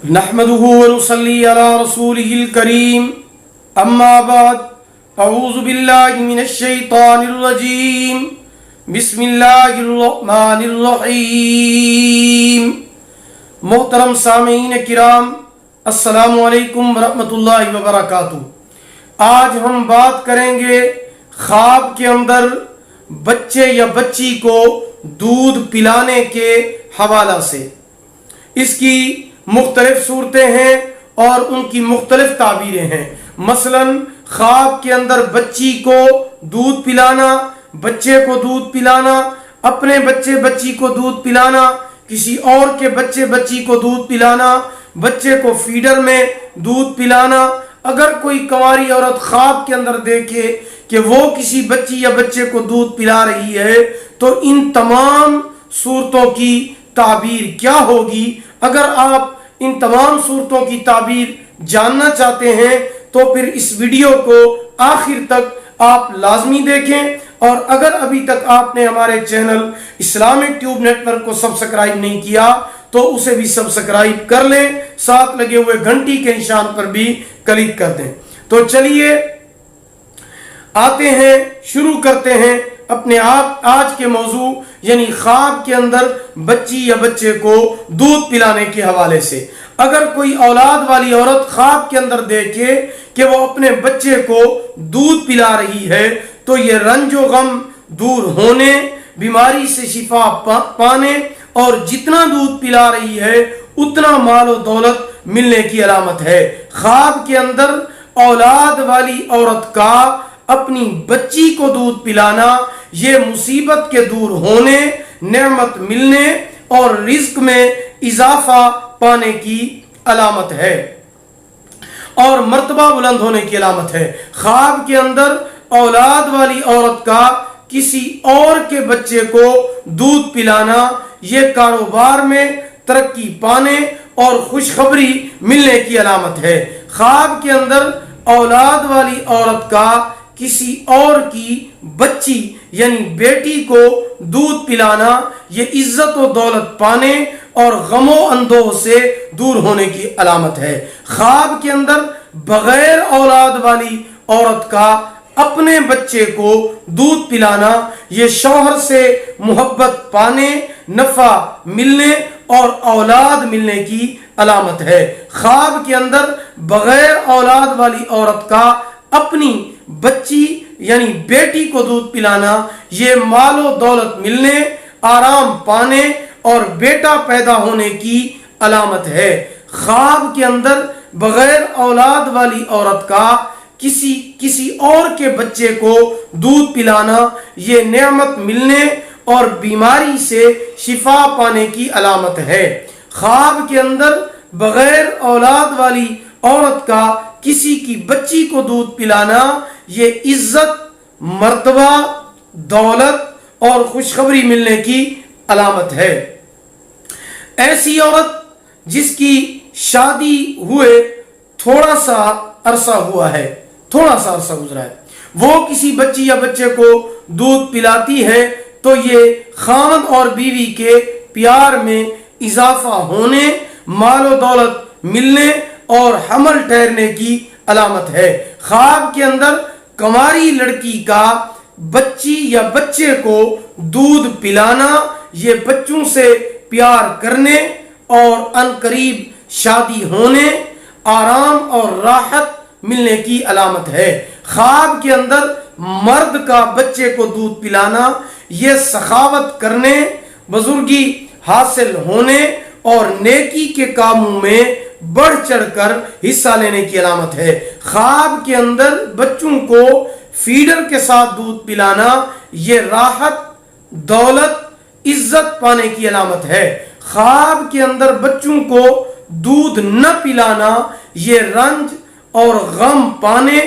نحمده ونصلي على رسوله الكريم اما بعد اعوذ بالله من الشيطان الرجيم بسم اللہ الرحمن الرحیم۔ محترم سامعین کرام، السلام علیکم ورحمۃ اللہ وبرکاتہ۔ آج ہم بات کریں گے خواب کے اندر بچے یا بچی کو دودھ پلانے کے حوالہ سے۔ اس کی مختلف صورتیں ہیں اور ان کی مختلف تعبیریں ہیں۔ مثلا خواب کے اندر بچی کو دودھ پلانا، بچے کو دودھ پلانا، اپنے بچے بچی کو دودھ پلانا، کسی اور کے بچے بچی کو دودھ پلانا، بچے کو فیڈر میں دودھ پلانا۔ اگر کوئی کنواری عورت خواب کے اندر دیکھے کہ وہ کسی بچی یا بچے کو دودھ پلا رہی ہے تو ان تمام صورتوں کی تعبیر کیا ہوگی؟ اگر آپ ان تمام صورتوں کی تعبیر جاننا چاہتے ہیں تو پھر اس ویڈیو کو آخر تک آپ لازمی دیکھیں، اور اگر ابھی تک آپ نے ہمارے channel Islamic tube network کو سبسکرائب نہیں کیا تو اسے بھی سبسکرائب کر لیں، ساتھ لگے ہوئے گھنٹی کے نشان پر بھی کلک کر دیں۔ تو چلیے آتے ہیں، شروع کرتے ہیں اپنے آج کے موضوع یعنی خواب کے اندر بچی یا بچے کو دودھ پلانے کے حوالے سے۔ اگر کوئی اولاد والی عورت خواب کے اندر دیکھے کہ وہ اپنے بچے کو دودھ پلا رہی ہے تو یہ رنج و غم دور ہونے، بیماری سے شفا پانے اور جتنا دودھ پلا رہی ہے اتنا مال و دولت ملنے کی علامت ہے۔ خواب کے اندر اولاد والی عورت کا اپنی بچی کو دودھ پلانا یہ مصیبت کے دور ہونے، نعمت ملنے اور رزق میں اضافہ پانے کی علامت ہے اور مرتبہ بلند ہونے کی علامت ہے۔ خواب کے اندر اولاد والی عورت کا کسی اور کے بچے کو دودھ پلانا یہ کاروبار میں ترقی پانے اور خوشخبری ملنے کی علامت ہے۔ خواب کے اندر اولاد والی عورت کا کسی اور کی بچی یعنی بیٹی کو دودھ پلانا یہ عزت و دولت پانے اور غم و اندوہ سے دور ہونے کی علامت ہے۔ خواب کے اندر بغیر اولاد والی عورت کا اپنے بچے کو دودھ پلانا یہ شوہر سے محبت پانے، نفع ملنے اور اولاد ملنے کی علامت ہے۔ خواب کے اندر بغیر اولاد والی عورت کا اپنی بچی یعنی بیٹی کو دودھ پلانا یہ مال و دولت ملنے، آرام پانے اور بیٹا پیدا ہونے کی علامت ہے۔ خواب کے اندر بغیر اولاد والی عورت کا کسی اور کے بچے کو دودھ پلانا یہ نعمت ملنے اور بیماری سے شفا پانے کی علامت ہے۔ خواب کے اندر بغیر اولاد والی عورت کا کسی کی بچی کو دودھ پلانا یہ عزت، مرتبہ، دولت اور خوشخبری ملنے کی علامت ہے۔ ایسی عورت جس کی شادی ہوئے تھوڑا سا عرصہ گزرا ہے، وہ کسی بچی یا بچے کو دودھ پلاتی ہے تو یہ خاوند اور بیوی کے پیار میں اضافہ ہونے، مال و دولت ملنے اور حمل ٹھہرنے کی علامت ہے۔ خواب کے اندر کنواری لڑکی کا بچی یا بچے کو دودھ پلانا یہ بچوں سے پیار کرنے اور عنقریب شادی ہونے، آرام اور راحت ملنے کی علامت ہے۔ خواب کے اندر مرد کا بچے کو دودھ پلانا یہ سخاوت کرنے، بزرگی حاصل ہونے اور نیکی کے کاموں میں بڑھ چڑھ کر حصہ لینے کی علامت ہے۔ خواب کے اندر بچوں کو فیڈر کے ساتھ دودھ پلانا یہ راحت، دولت، عزت پانے کی علامت ہے۔ خواب کے اندر بچوں کو دودھ نہ پلانا یہ رنج اور غم پانے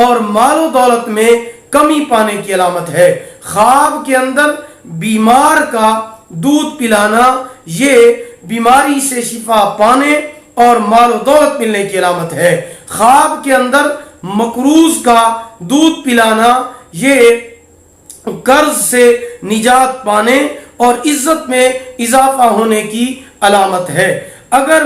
اور مال و دولت میں کمی پانے کی علامت ہے۔ خواب کے اندر بیمار کا دودھ پلانا یہ بیماری سے شفا پانے اور مال و دولت ملنے کی علامت ہے۔ خواب کے اندر مقروض کا دودھ پلانا یہ قرض سے نجات پانے اور عزت میں اضافہ ہونے کی علامت ہے۔ اگر